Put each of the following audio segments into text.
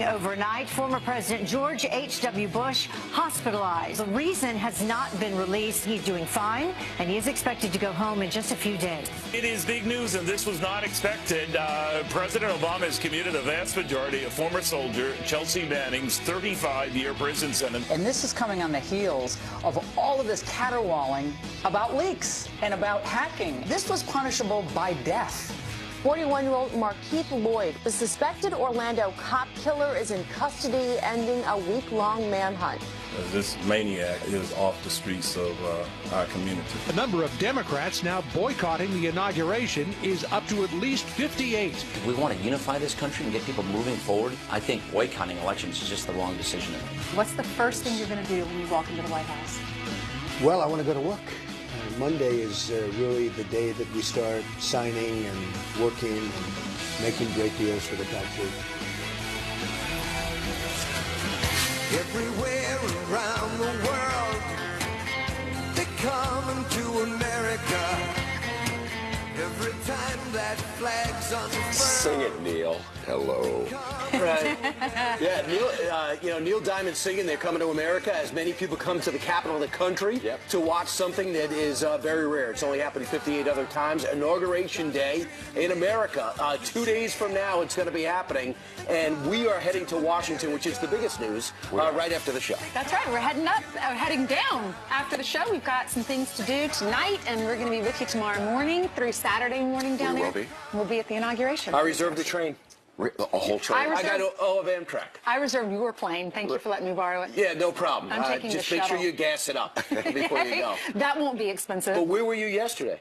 Overnight, former President George H.W. Bush hospitalized. The reason has not been released. He's doing fine, and he is expected to go home in just a few days. It is big news, and this was not expected. President Obama has commuted a vast majority of former soldier Chelsea Manning's 35-year prison sentence. And this is coming on the heels of all of this caterwauling about leaks and about hacking. This was punishable by death. 41-year-old Markeith Lloyd, the suspected Orlando cop killer, is in custody, ending a week-long manhunt. This maniac is off the streets of our community. The number of Democrats now boycotting the inauguration is up to at least 58. If we want to unify this country and get people moving forward, I think boycotting elections is just the wrong decision. What's the first thing you're going to do when you walk into the White House? Well, I want to go to work. Monday is really the day that we start signing and working and making great deals for the country. Everywhere around the world, they're coming to America. Every time that flag's unfurled. Sing it, Neil. Hello. Right. Yeah, Neil, Neil Diamond singing "They're Coming to America" as many people come to the capital of the country to watch something that is very rare. It's only happened 58 other times. Inauguration Day in America. 2 days from now, it's going to be happening, and we are heading to Washington, which is the biggest news, right after the show. That's right. We're heading down after the show. We've got some things to do tonight, and we're going to be with you tomorrow morning through Saturday morning down there. We'll be at the inauguration. I reserved the train. A whole train? I got all of Amtrak. I reserved your plane. Thank you for letting me borrow it. Yeah, no problem. I'm taking just the make sure shuttle. you gas it up before you go. That won't be expensive. But where were you yesterday?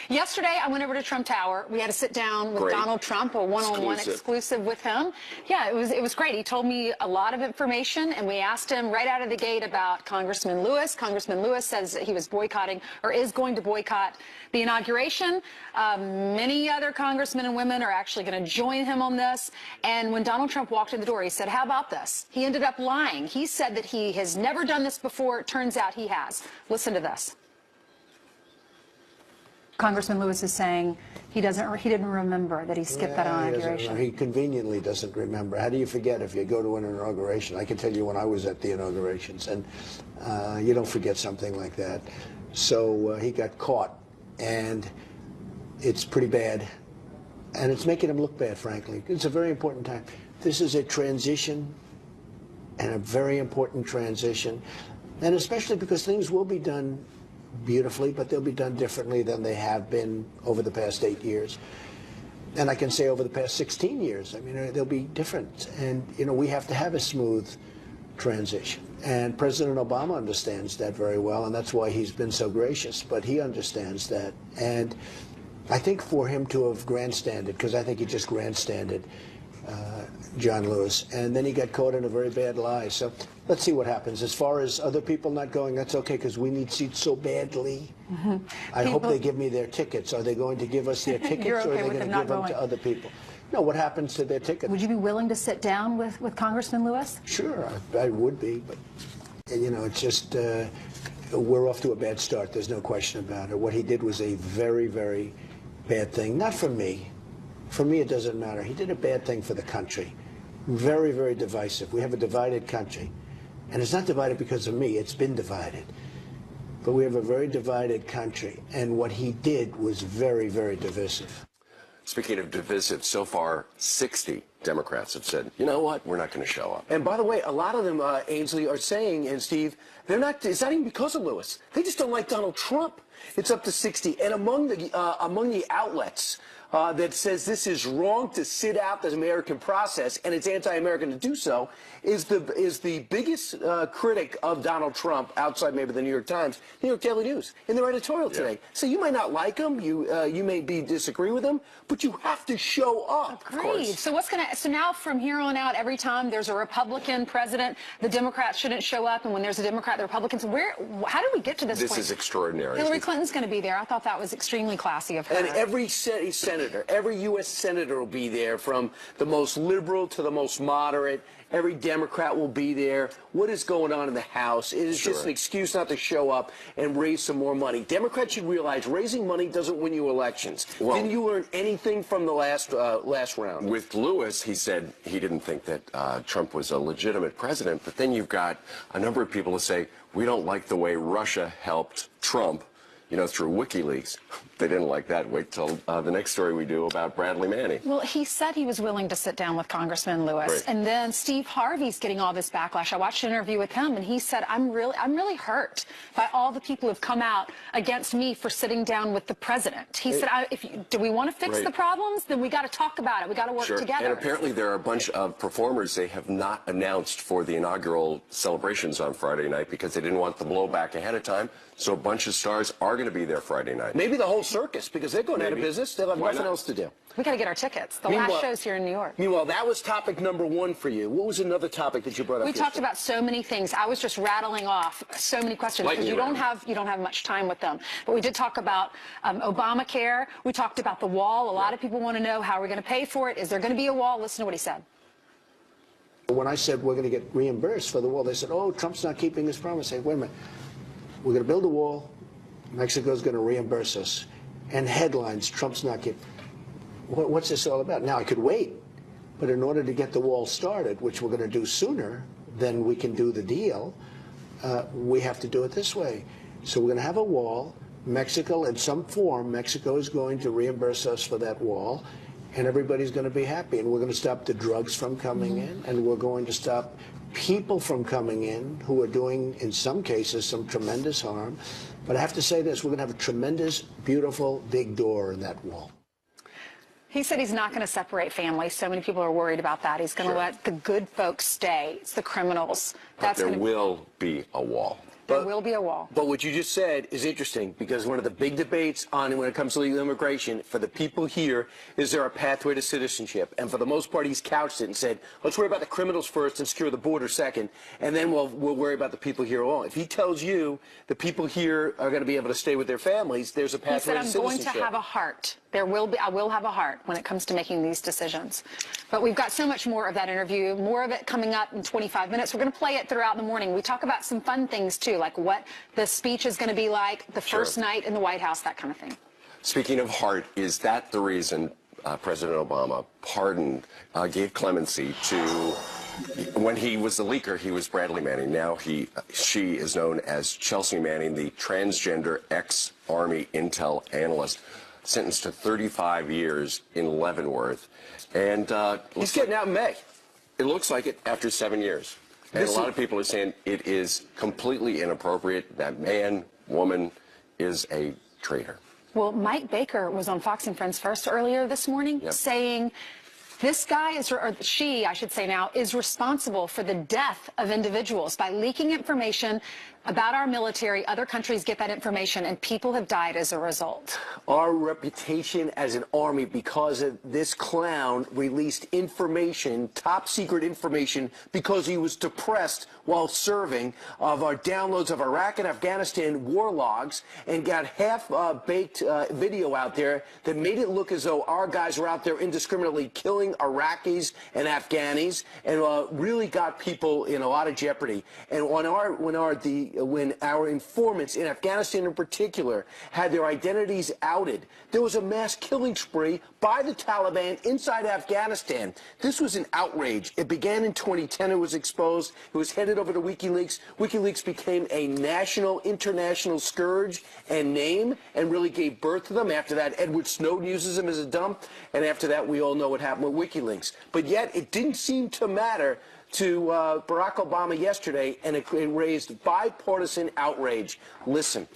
Yesterday, I went over to Trump Tower. We had to sit down with Donald Trump, a one-on-one exclusive with him. Yeah, it was great. He told me a lot of information, and we asked him right out of the gate about Congressman Lewis. Congressman Lewis says that he was boycotting or is going to boycott the inauguration. Many other congressmen and women are actually going to join him on this. And when Donald Trump walked in the door, he said, "How about this?" He ended up lying. He said that he has never done this before. It turns out he has. Listen to this. Congressman Lewis is saying he didn't remember that he skipped that inauguration. He conveniently doesn't remember. How do you forget if you go to an inauguration? I can tell you when I was at the inaugurations, and you don't forget something like that. So he got caught, and it's pretty bad, and it's making him look bad, frankly. It's a very important time. This is a transition, and a very important transition, and especially because things will be done beautifully, but they'll be done differently than they have been over the past 8 years. And I can say over the past 16 years. I mean, they'll be different. And, we have to have a smooth transition. And President Obama understands that very well, and that's why he's been so gracious. But he understands that. And I think for him to have grandstanded, because I think he just grandstanded John Lewis, and then he got caught in a very bad lie. So let's see what happens. As far as other people not going, that's okay, because we need seats so badly. I hope they give me their tickets. Are they going to give us their tickets, or are they going to give them to other people? No, what happens to their tickets? Would you be willing to sit down with Congressman Lewis? Sure, I would be, but, it's just, we're off to a bad start. There's no question about it. What he did was a very, very bad thing. Not for me. For me, it doesn't matter. He did a bad thing for the country. Very, very divisive. We have a divided country. And it's not divided because of me. It's been divided. But we have a very divided country. And what he did was very, very divisive. Speaking of divisive, so far 60 Democrats have said, you know what, we're not going to show up. And by the way, a lot of them, Ainsley, are saying, and Steve, it's not even because of Lewis. They just don't like Donald Trump. It's up to 60. And among the outlets that says this is wrong to sit out the American process and it's anti-American to do so is the biggest critic of Donald Trump, outside maybe the New York Times, New York Daily News, in their editorial today. So you might not like him, you may disagree with him, but you have to show up. Agreed. So so now from here on out, every time there's a Republican president, the Democrats shouldn't show up, and when there's a Democrat, the Republicans. How did we get to this point? This is extraordinary. Hillary Clinton's going to be there. I thought that was extremely classy of her. And every senator senator. Every U.S. senator will be there, from the most liberal to the most moderate. Every Democrat will be there. What is going on in the House? It is just an excuse not to show up and raise some more money. Democrats should realize raising money doesn't win you elections. Well, didn't you learn anything from the last round? With Lewis, he said he didn't think that Trump was a legitimate president, but then you've got a number of people who say, we don't like the way Russia helped Trump, you know, through WikiLeaks. They didn't like that. Wait till the next story we do about Bradley Manning. Well, he said he was willing to sit down with Congressman Lewis. Right. And then Steve Harvey's getting all this backlash. I watched an interview with him, and he said, I'm really hurt by all the people who've come out against me for sitting down with the president. He said, do we want to fix the problems? Then we got to talk about it. We got to work together. And apparently there are a bunch of performers they have not announced for the inaugural celebrations on Friday night because they didn't want the blowback ahead of time. So a bunch of stars are going to be there Friday night. Maybe the whole circus, because they're going out of business. They'll have nothing else to do. We got to get our tickets. The last show's here in New York. Meanwhile, that was topic number one for you. What was another topic that you brought up? We talked about so many things. I was just rattling off so many questions because you don't have much time with them. But we did talk about Obamacare. We talked about the wall. A lot of people want to know how we're going to pay for it. Is there going to be a wall? Listen to what he said. When I said we're going to get reimbursed for the wall, they said, oh, Trump's not keeping his promise. I said, wait a minute. We're going to build a wall. Mexico's going to reimburse us. And headlines, Trump's not keeping. What's this all about? Now, I could wait, but in order to get the wall started, which we're going to do sooner than we can do the deal, we have to do it this way. So we're going to have a wall. Mexico, in some form, Mexico is going to reimburse us for that wall, and everybody's going to be happy. And we're going to stop the drugs from coming in, and we're going to stop people from coming in who are doing, in some cases, some tremendous harm. But I have to say this, we're going to have a tremendous, beautiful, big door in that wall. He said he's not going to separate families. So many people are worried about that. He's going to let the good folks stay. It's the criminals. But there will be a wall. There will be a wall. But what you just said is interesting, because one of the big debates on when it comes to legal immigration for the people here is there a pathway to citizenship? And for the most part, he's couched it and said, let's worry about the criminals first and secure the border second, and then we'll worry about the people here alone. If he tells you the people here are going to be able to stay with their families, there's a pathway to citizenship. He said, I'm going to have a heart. I will have a heart when it comes to making these decisions. But we've got so much more of that interview, more of it coming up in 25 minutes. We're going to play it throughout the morning. We talk about some fun things, too, like what the speech is going to be like, the first night in the White House, that kind of thing. Speaking of heart, is that the reason President Obama gave clemency to, when he was the leaker, he was Bradley Manning. Now she is known as Chelsea Manning, the transgender ex-Army intel analyst, sentenced to 35 years in Leavenworth. And he's getting out in May. It looks like it after 7 years. And a lot of people are saying it is completely inappropriate. That man, woman is a traitor. Well, Mike Baker was on Fox and Friends First earlier this morning saying this guy or she, I should say now, is responsible for the death of individuals by leaking information about our military. Other countries get that information, and people have died as a result. Our reputation as an army, because of this clown released information, top secret information, because he was depressed while serving, of our downloads of Iraq and Afghanistan war logs, and got half-baked video out there that made it look as though our guys were out there indiscriminately killing Iraqis and Afghanis, and really got people in a lot of jeopardy. And when our informants in Afghanistan in particular had their identities outed, there was a mass killing spree by the Taliban inside Afghanistan. This was an outrage. It began in 2010. It was exposed. It was headed over to WikiLeaks. WikiLeaks became a national, international scourge and name, and really gave birth to them. After that, Edward Snowden uses them as a dump, and after that, we all know what happened with WikiLeaks. But yet, it didn't seem to matter to Barack Obama yesterday, and it raised bipartisan outrage. Listen.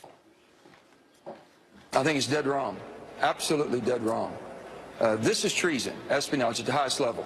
I think it's dead wrong. Absolutely dead wrong. This is treason, espionage at the highest level.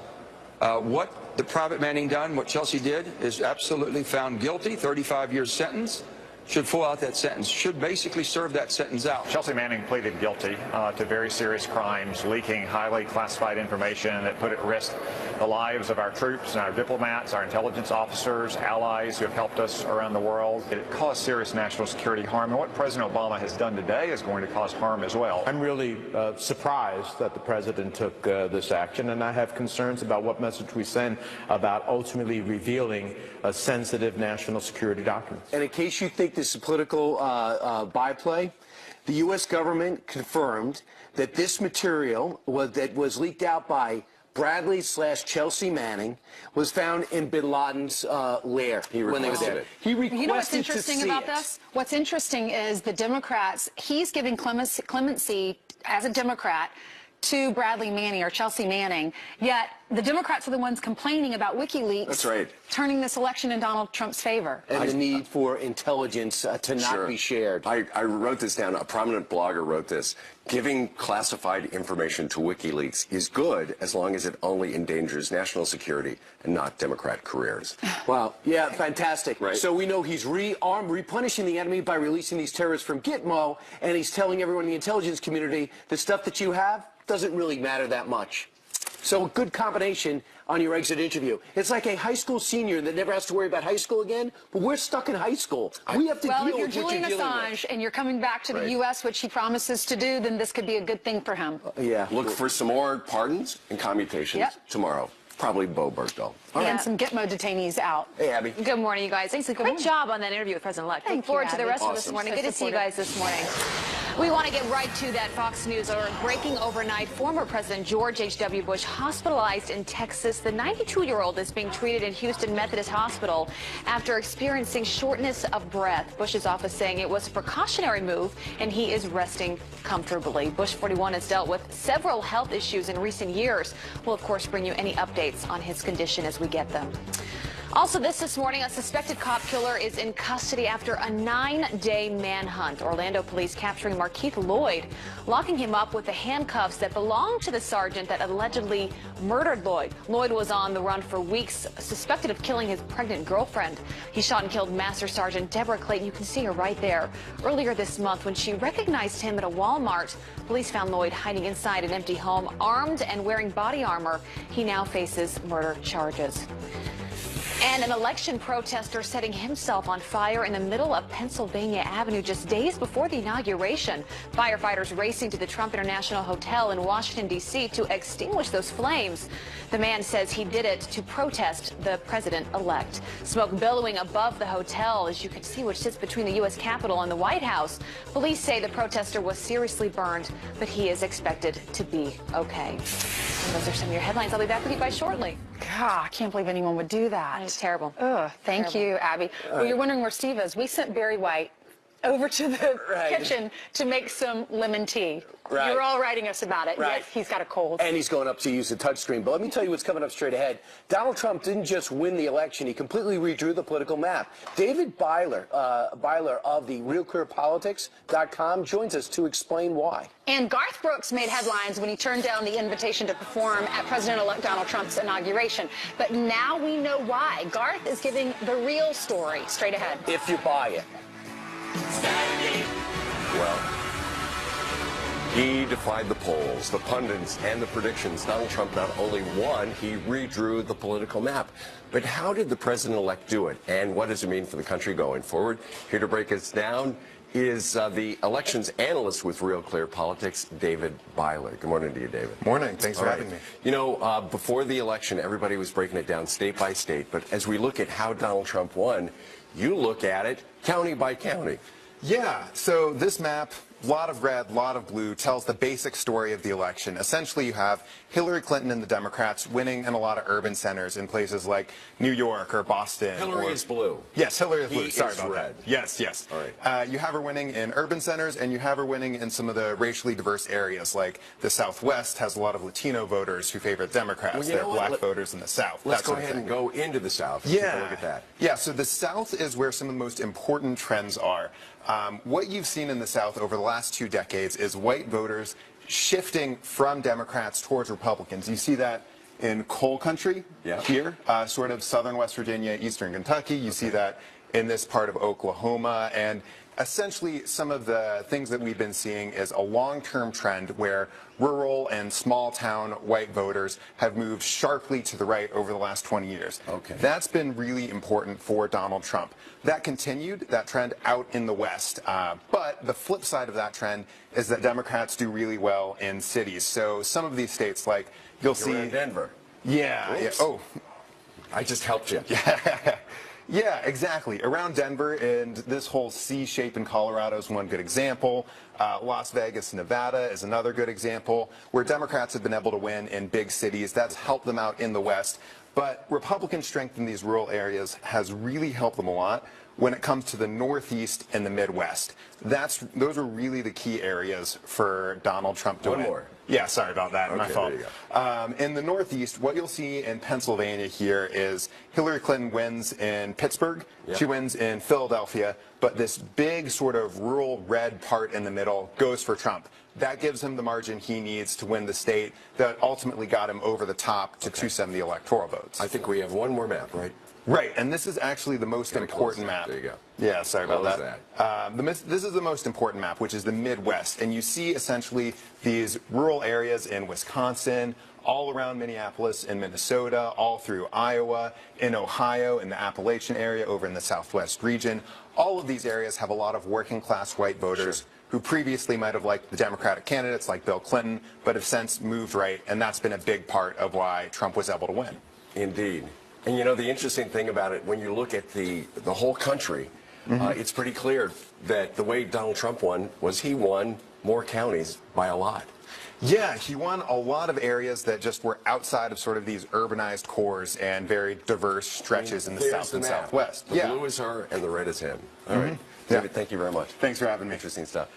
What the Private Manning done, what Chelsea did, is absolutely found guilty, 35-year sentence. Should full out that sentence, should basically serve that sentence out. Chelsea Manning pleaded guilty to very serious crimes, leaking highly classified information that put at risk the lives of our troops and our diplomats, our intelligence officers, allies who have helped us around the world. It caused serious national security harm, and what President Obama has done today is going to cause harm as well. I'm really surprised that the president took this action, and I have concerns about what message we send about ultimately revealing sensitive national security documents. And in case you think this is political byplay, the U.S. government confirmed that this material that was leaked out by Bradley/Chelsea Manning was found in Bin Laden's lair when they were there. He requested you know what's to interesting see about it. this? What's interesting is the Democrats, he's giving clemency as a Democrat to Bradley Manning or Chelsea Manning, yet the Democrats are the ones complaining about WikiLeaks. That's right. Turning this election in Donald Trump's favor. And the need for intelligence to not be shared. I wrote this down. A prominent blogger wrote this. Giving classified information to WikiLeaks is good as long as it only endangers national security and not Democrat careers. Wow. Yeah, fantastic. Right. So we know he's replenishing the enemy by releasing these terrorists from Gitmo, and he's telling everyone in the intelligence community the stuff that you have doesn't really matter that much. So a good combination on your exit interview. It's like a high school senior that never has to worry about high school again, but we're stuck in high school. We have to deal if you're with what Julian you're dealing Assange with. and you're coming back to the U.S., which he promises to do, then this could be a good thing for him. Yeah. Look for some more pardons and commutations tomorrow. Probably Bo Bergdahl. And some Gitmo detainees out. Hey, Abby. Good morning, you guys. Thanks. Great job on that interview with President-elect. Look forward to the rest of this morning. Good to see you guys this morning. We want to get right to that Fox News alert. Breaking overnight, former President George H.W. Bush hospitalized in Texas. The 92-year-old is being treated in Houston Methodist Hospital after experiencing shortness of breath. Bush's office saying it was a precautionary move and he is resting comfortably. Bush 41 has dealt with several health issues in recent years. We'll, of course, bring you any updates on his condition as we get them. Also this morning, a suspected cop killer is in custody after a 9-day manhunt. Orlando police capturing Markeith Lloyd, locking him up with the handcuffs that belonged to the sergeant that allegedly murdered Lloyd. Lloyd was on the run for weeks, suspected of killing his pregnant girlfriend. He shot and killed Master Sergeant Deborah Clayton. You can see her right there. Earlier this month, when she recognized him at a Walmart, police found Lloyd hiding inside an empty home, armed and wearing body armor. He now faces murder charges. And an election protester setting himself on fire in the middle of Pennsylvania Avenue just days before the inauguration. Firefighters racing to the Trump International Hotel in Washington, D.C. to extinguish those flames. The man says he did it to protest the president-elect. Smoke billowing above the hotel, as you can see, which sits between the U.S. Capitol and the White House. Police say the protester was seriously burned, but he is expected to be okay. And those are some of your headlines. I'll be back with you guys shortly. God, I can't believe anyone would do that. It's terrible. Ugh, thank you, Abby. Well, you're wondering where Steve is. We sent Barry White over to the kitchen to make some lemon tea. Right. You're all writing us about it. Right. Yes, he's got a cold. And he's going up to use the touchscreen. But let me tell you what's coming up straight ahead. Donald Trump didn't just win the election. He completely redrew the political map. David Byler of the RealClearPolitics.com joins us to explain why. And Garth Brooks made headlines when he turned down the invitation to perform at President-elect Donald Trump's inauguration. But now we know why. Garth is giving the real story straight ahead. If you buy it. Well, he defied the polls, the pundits, and the predictions. Donald Trump not only won, he redrew the political map. But how did the president-elect do it? And what does it mean for the country going forward? Here to break us down is the elections analyst with Real Clear Politics, David Byler. Good morning to you, David. Morning. Thanks for having me. You know, before the election, everybody was breaking it down state by state. But as we look at how Donald Trump won, you look at it county by county. Yeah, so this map, a lot of red, a lot of blue, tells the basic story of the election. Essentially, you have Hillary Clinton and the Democrats winning in a lot of urban centers in places like New York or Boston. Hillary is blue. Yes, Hillary is blue. He Sorry is about red. that. Yes, yes. All right. You have her winning in urban centers, and you have her winning in some of the racially diverse areas, like the Southwest has a lot of Latino voters who favor Democrats. Well, there are black voters in the South. Let's go ahead and go into the South and take a look at that. Yeah, so the South is where some of the most important trends are. What you've seen in the South over the last 2 decades is white voters shifting from Democrats towards Republicans. You see that in coal country here, sort of southern West Virginia, eastern Kentucky. You see that in this part of Oklahoma. And essentially some of the things that we've been seeing is a long-term trend where rural and small-town white voters have moved sharply to the right over the last 20 years. Okay. That's been really important for Donald Trump. That continued, that trend, out in the West. But the flip side of that trend is that Democrats do really well in cities. So some of these states, like you'll see... in Denver. Yeah. Oops. Oh. I just helped you. Yeah, exactly. Around Denver, and this whole C shape in Colorado is one good example. Las Vegas, Nevada is another good example where Democrats have been able to win in big cities. That's helped them out in the West. But Republican strength in these rural areas has really helped them a lot when it comes to the Northeast and the Midwest. Those are really the key areas for Donald Trump to win. One more. Yeah, sorry about that. Okay, My fault. there you go. In the Northeast, what you'll see in Pennsylvania here is Hillary Clinton wins in Pittsburgh. Yep. She wins in Philadelphia. But this big sort of rural red part in the middle goes for Trump. That gives him the margin he needs to win the state that ultimately got him over the top to 270 electoral votes. I think we have one more map, right? Right, and this is actually the most important map. There you go. Yeah, sorry about Close that. This is the most important map, which is the Midwest. And you see essentially these rural areas in Wisconsin, all around Minneapolis and Minnesota, all through Iowa, in Ohio, in the Appalachian area, over in the Southwest region. All of these areas have a lot of working class white voters who previously might have liked the Democratic candidates like Bill Clinton, but have since moved right, and that's been a big part of why Trump was able to win. Indeed. And you know, the interesting thing about it, when you look at the whole country, it's pretty clear that the way Donald Trump won was he won more counties by a lot. Yeah, he won a lot of areas that just were outside of sort of these urbanized cores and very diverse stretches in the South and Southwest. The blue is her and the red is him. All right. David, thank you very much. Thanks for having me. Interesting stuff.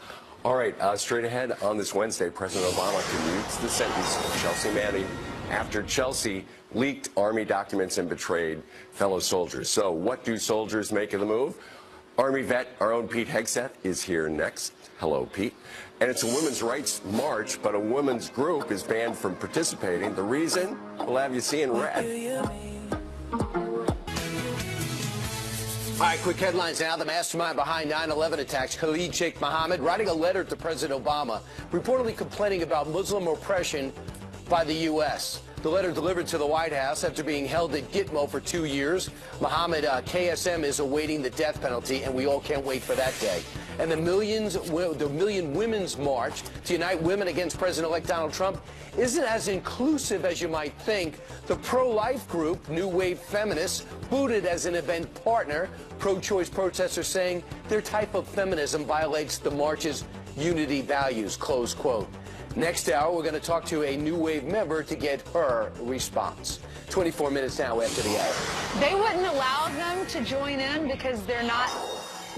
All right, straight ahead on this Wednesday, President Obama commutes the sentence of Chelsea Manning after Chelsea leaked Army documents and betrayed fellow soldiers. So what do soldiers make of the move? Army vet, our own Pete Hegseth, is here next. Hello, Pete. And it's a women's rights march, but a women's group is banned from participating. The reason? We'll have you seeing red. All right, quick headlines now. The mastermind behind 9/11 attacks, Khalid Sheikh Mohammed, writing a letter to President Obama, reportedly complaining about Muslim oppression by the U.S. The letter delivered to the White House after being held at Gitmo for 2 years. Mohammed, KSM, is awaiting the death penalty, and we all can't wait for that day. And the Million Women's March to unite women against President-elect Donald Trump isn't as inclusive as you might think. The pro-life group, New Wave Feminists, booted as an event partner. Pro-choice protesters saying their type of feminism violates the march's unity values, close quote. Next hour, we're going to talk to a New Wave member to get her response. 24 minutes now after the hour. They wouldn't allow them to join in because they're not,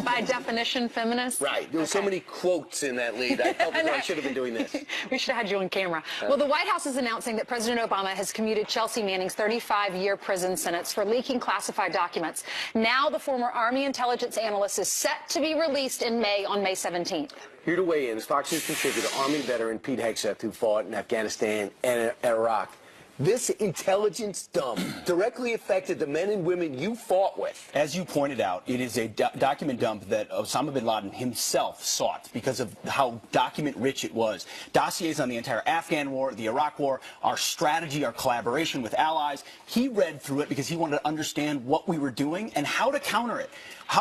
by definition, feminists? Right. There were so many quotes in that lead. I felt I should have been doing this. We should have had you on camera. Well, the White House is announcing that President Obama has commuted Chelsea Manning's 35-year prison sentence for leaking classified documents. Now the former Army intelligence analyst is set to be released in May, on May 17th. Here to weigh in is Fox News contributor, Army veteran Pete Hegseth, who fought in Afghanistan and Iraq. This intelligence dump directly affected the men and women you fought with. As you pointed out, it is a document dump that Osama bin Laden himself sought because of how document-rich it was. Dossiers on the entire Afghan war, the Iraq war, our strategy, our collaboration with allies. He read through it because he wanted to understand what we were doing and how to counter it.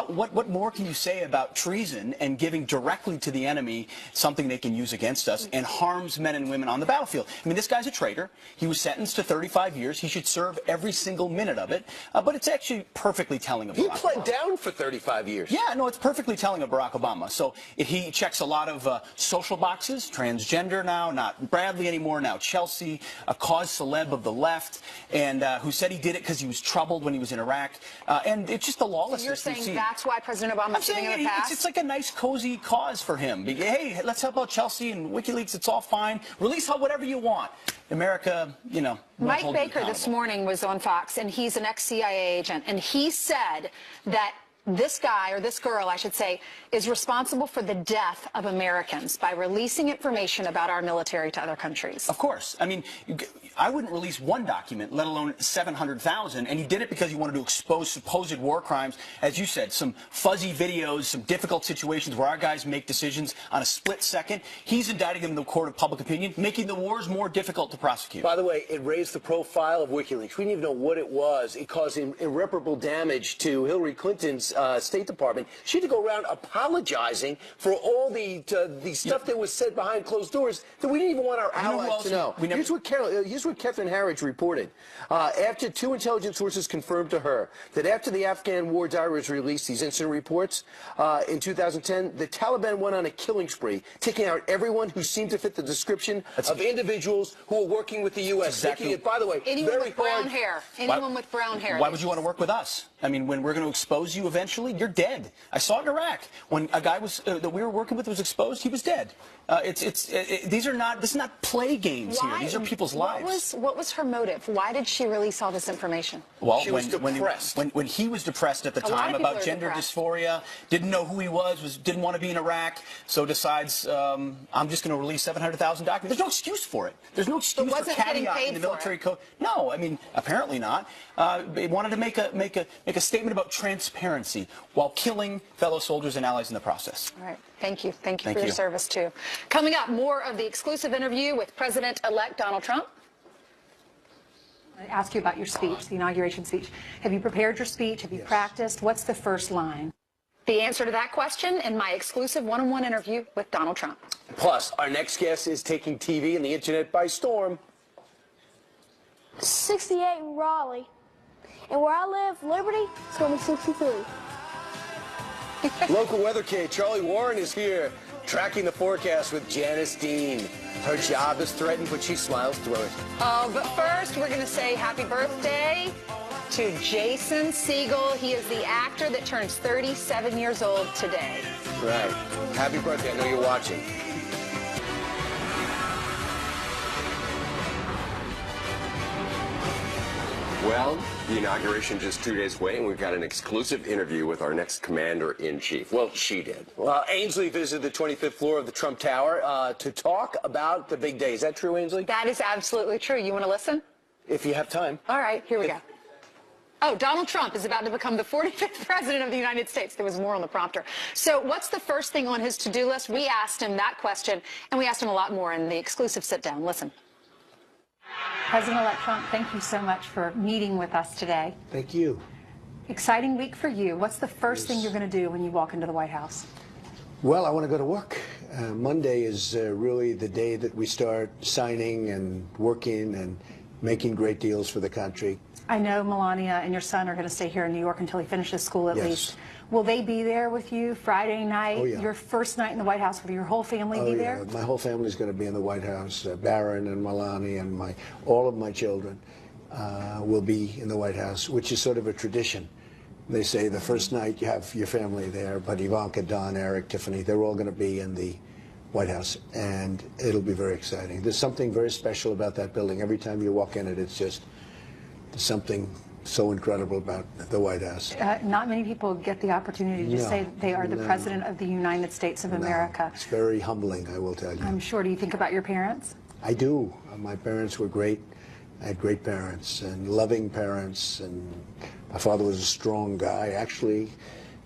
What more can you say about treason and giving directly to the enemy something they can use against us and harms men and women on the battlefield? I mean, this guy's a traitor. He was sentenced to 35 years. He should serve every single minute of it. But it's actually perfectly telling of Barack Obama. He pled down for 35 years. Yeah, no, it's perfectly telling of Barack Obama. So he checks a lot of social boxes, transgender now, not Bradley anymore, now Chelsea, a cause celeb of the left, and who said he did it because he was troubled when he was in Iraq. And it's just the lawlessness. So you're saying that's why President Obama is giving him a pass? It's like a nice, cozy cause for him. Hey, let's help out Chelsea and WikiLeaks. It's all fine. Release whatever you want. America, you know. Mike Baker this morning was on Fox, and he's an ex-CIA agent, and he said that this guy, or this girl, I should say, is responsible for the death of Americans by releasing information about our military to other countries. Of course. I mean, I wouldn't release one document, let alone 700,000, and you did it because you wanted to expose supposed war crimes. As you said, some fuzzy videos, some difficult situations where our guys make decisions on a split second. He's indicting them in the court of public opinion, making the wars more difficult to prosecute. By the way, it raised the profile of WikiLeaks. We didn't even know what it was. It caused irreparable damage to Hillary Clinton's State Department. She had to go around apologizing for all the stuff that was said behind closed doors that we didn't even want our allies to know. Here's what Catherine Harridge reported. After two intelligence sources confirmed to her that after the Afghan war diaries released these incident reports in 2010, the Taliban went on a killing spree, taking out everyone who seemed to fit the description of individuals who were working with the U.S. Making it, by the way, anyone very with brown hard. hair. Anyone with brown hair. Why would you want to work with us? I mean, when we're going to expose you eventually, you're dead. I saw it in Iraq. When a guy was that we were working with was exposed, he was dead. This is not play games here. These are people's lives. What was her motive? Why did she release all this information? Well, she was depressed. When he was depressed at the time about gender dysphoria, didn't know who he was, didn't want to be in Iraq, so decides I'm just going to release 700,000 documents. There's no excuse for it. There's no excuse for caveat in the military code. No, I mean apparently not. They wanted to make a statement about transparency while killing fellow soldiers and allies in the process. All right. Thank you. Thank you for your service, too. Coming up, more of the exclusive interview with President-elect Donald Trump. I ask you about your speech, the inauguration speech. Have you prepared your speech? Have you practiced? What's the first line? The answer to that question in my exclusive one-on-one interview with Donald Trump. Plus, our next guest is taking TV and the internet by storm. 68 in Raleigh. And where I live, Liberty, it's going to be 63. Local weather kid Charlie Warren is here, tracking the forecast with Janice Dean. Her job is threatened, but she smiles through it. Oh, but first, we're going to say happy birthday to Jason Segel. He is the actor that turns 37 years old today. Right. Happy birthday. I know you're watching. Well, the inauguration just 2 days away, and we've got an exclusive interview with our next commander-in-chief. Well, she did. Well, Ainsley visited the 25th floor of the Trump Tower to talk about the big day. Is that true, Ainsley? That is absolutely true. You want to listen? If you have time. All right, here we go. Oh, Donald Trump is about to become the 45th president of the United States. There was more on the prompter. So what's the first thing on his to-do list? We asked him that question, and we asked him a lot more in the exclusive sit-down. Listen. President-elect Trump, thank you so much for meeting with us today. Thank you. Exciting week for you. What's the first thing you're going to do when you walk into the White House? Well, I want to go to work. Monday is really the day that we start signing and working and making great deals for the country. I know Melania and your son are going to stay here in New York until he finishes school at least. Will they be there with you Friday night, your first night in the White House? Will your whole family be there? My whole family is going to be in the White House. Barron and Melania and all of my children will be in the White House, which is sort of a tradition. They say the first night you have your family there, but Ivanka, Don, Eric, Tiffany, they're all going to be in the White House, and it'll be very exciting. There's something very special about that building. Every time you walk in it, it's just something so incredible about the White House. Not many people get the opportunity to say they are the President of the United States of America. It's very humbling, I will tell you. I'm sure. Do you think about your parents? I do. My parents were great. I had great parents and loving parents, and my father was a strong guy. Actually,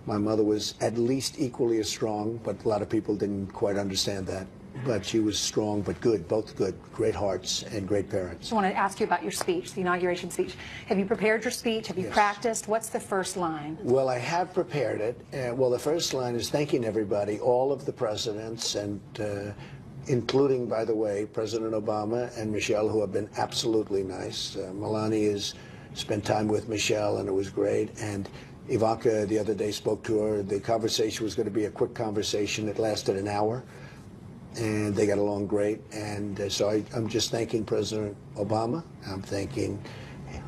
my mother was at least equally as strong, but a lot of people didn't quite understand that. But she was strong, but good, both good, great hearts and great parents. I want to ask you about your speech, the inauguration speech. Have you prepared your speech? Have you practiced? What's the first line? Well, I have prepared it. Well, the first line is thanking everybody, all of the presidents, and including, by the way, President Obama and Michelle, who have been absolutely nice. Melania has spent time with Michelle, and it was great. And Ivanka the other day spoke to her. The conversation was going to be a quick conversation. It lasted an hour. And they got along great, and so I'm just thanking President Obama. I'm thanking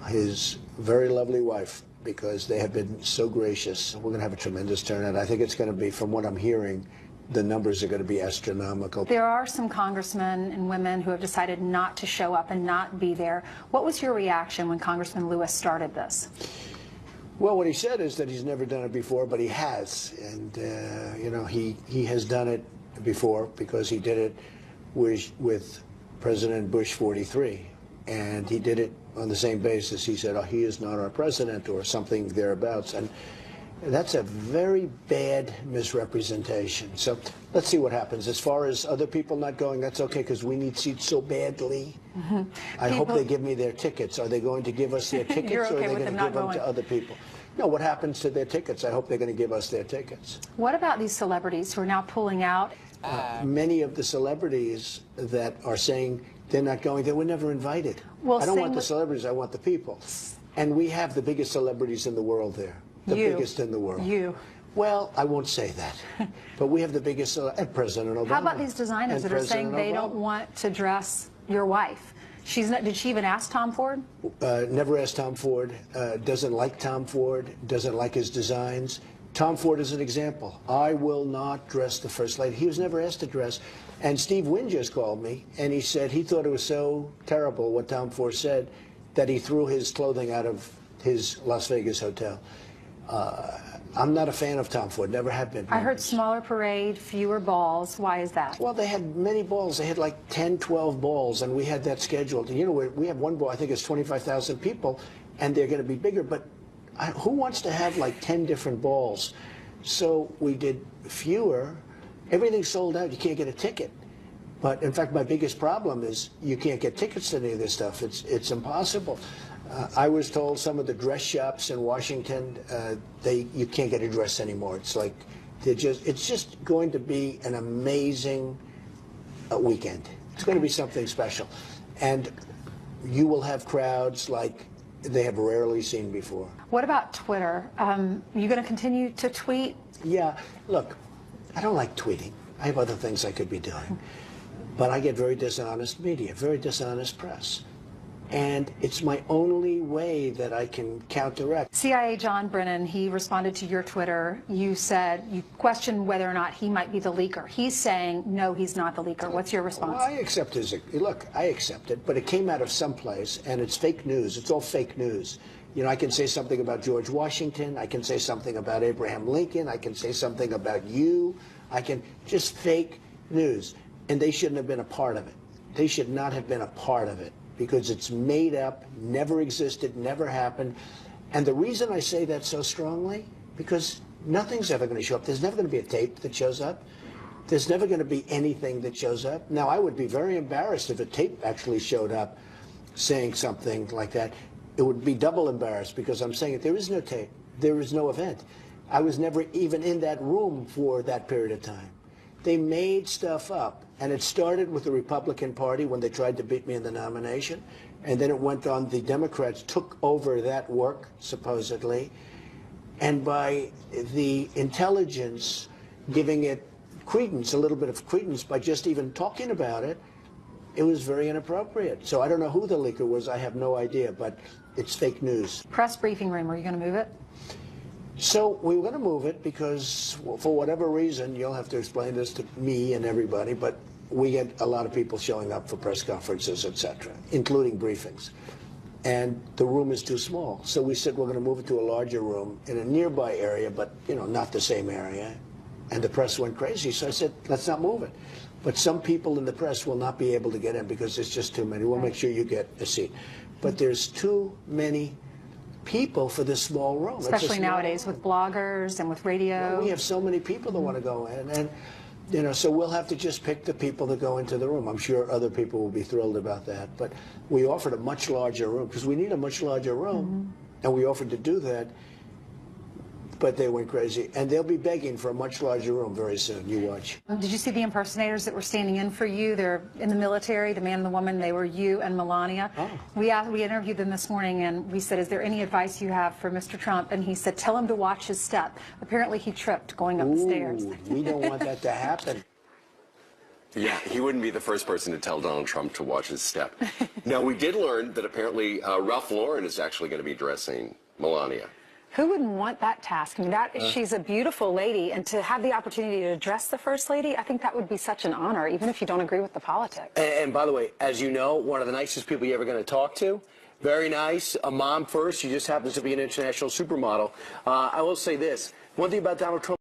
his very lovely wife, because they have been so gracious. We're going to have a tremendous turnout. I think it's going to be, from what I'm hearing, the numbers are going to be astronomical. There are some congressmen and women who have decided not to show up and not be there. What was your reaction when Congressman Lewis started this? Well, what he said is that he's never done it before, but he has, and you know, he has done it before, because he did it with President Bush 43. And he did it on the same basis. He said, oh, he is not our president or something thereabouts. And that's a very bad misrepresentation. So let's see what happens. As far as other people not going, that's okay, because we need seats so badly. I hope they give me their tickets. Are they going to give us their tickets, or are they going to give them to other people? No, what happens to their tickets? I hope they're going to give us their tickets. What about these celebrities who are now pulling out? Many of the celebrities that are saying they're not going, they were never invited. Well, I don't want the celebrities, I want the people. And we have the biggest celebrities in the world there. The biggest in the world. You. Well, I won't say that. But we have the biggest, and President Obama. How about these designers that are saying they don't want to dress your wife? She's not, did she even ask Tom Ford? Never asked Tom Ford. Doesn't like Tom Ford. Doesn't like his designs. Tom Ford is an example. I will not dress the First Lady. He was never asked to dress. And Steve Wynn just called me, and he said he thought it was so terrible what Tom Ford said that he threw his clothing out of his Las Vegas hotel. I'm not a fan of Tom Ford, never have been. I heard smaller parade, fewer balls. Why is that? Well, they had many balls. They had like 10, 12 balls, and we had that scheduled. You know, we have one ball, I think it's 25,000 people, and they're going to be bigger, but who wants to have like 10 different balls? So we did fewer. Everything's sold out. You can't get a ticket. But in fact, my biggest problem is you can't get tickets to any of this stuff. It's impossible. I was told some of the dress shops in Washington, you can't get a dress anymore. It's like it's just going to be an amazing weekend. It's going to be something special, and you will have crowds like they have rarely seen before. What about Twitter? Are you going to continue to tweet? Yeah. Look, I don't like tweeting. I have other things I could be doing, but I get very dishonest media, very dishonest press. And it's my only way that I can counteract. CIA John Brennan, he responded to your Twitter. You said, you questioned whether or not he might be the leaker. He's saying, no, he's not the leaker. What's your response? Well, I accept his, look, I accept it, but it came out of someplace, and it's fake news. It's all fake news. You know, I can say something about George Washington. I can say something about Abraham Lincoln. I can say something about you. I can, just fake news. And they shouldn't have been a part of it. They should not have been a part of it, because it's made up, never existed, never happened. And the reason I say that so strongly, because nothing's ever going to show up. There's never going to be a tape that shows up. There's never going to be anything that shows up. Now, I would be very embarrassed if a tape actually showed up saying something like that. It would be double embarrassed, because I'm saying there is no tape. There is no event. I was never even in that room for that period of time. They made stuff up, and it started with the Republican Party when they tried to beat me in the nomination, and then it went on. The Democrats took over that work, supposedly, and by the intelligence giving it credence, a little bit of credence, by just even talking about it, it was very inappropriate. So I don't know who the leaker was. I have no idea, but it's fake news. Press briefing room, are you going to move it? So we were going to move it because, well, for whatever reason, you'll have to explain this to me and everybody, but we get a lot of people showing up for press conferences, etc., including briefings. And the room is too small. So we said we're going to move it to a larger room in a nearby area, but, you know, not the same area. And the press went crazy. So I said, let's not move it. But some people in the press will not be able to get in because there's just too many. We'll make sure you get a seat. But there's too many people for this small room. Especially nowadays with bloggers and with radio. Well, we have so many people that want to go in, and you know, so we'll have to just pick the people that go into the room. I'm sure other people will be thrilled about that, but we offered a much larger room because we need a much larger room, and we offered to do that, but they went crazy, and they'll be begging for a much larger room very soon. You watch. Did you see the impersonators that were standing in for you? They're in the military, the man and the woman. They were you and Melania. Oh. We interviewed them this morning, and we said, is there any advice you have for Mr. Trump? And he said, tell him to watch his step. Apparently he tripped going up the stairs. We don't want that to happen. Yeah, he wouldn't be the first person to tell Donald Trump to watch his step. Now, we did learn that apparently Ralph Lauren is actually going to be dressing Melania. Who wouldn't want that task? I mean, she's a beautiful lady, and to have the opportunity to address the First Lady, I think that would be such an honor, even if you don't agree with the politics. And by the way, as you know, one of the nicest people you're ever going to talk to. Very nice. A mom first. She just happens to be an international supermodel. I will say this. One thing about Donald Trump.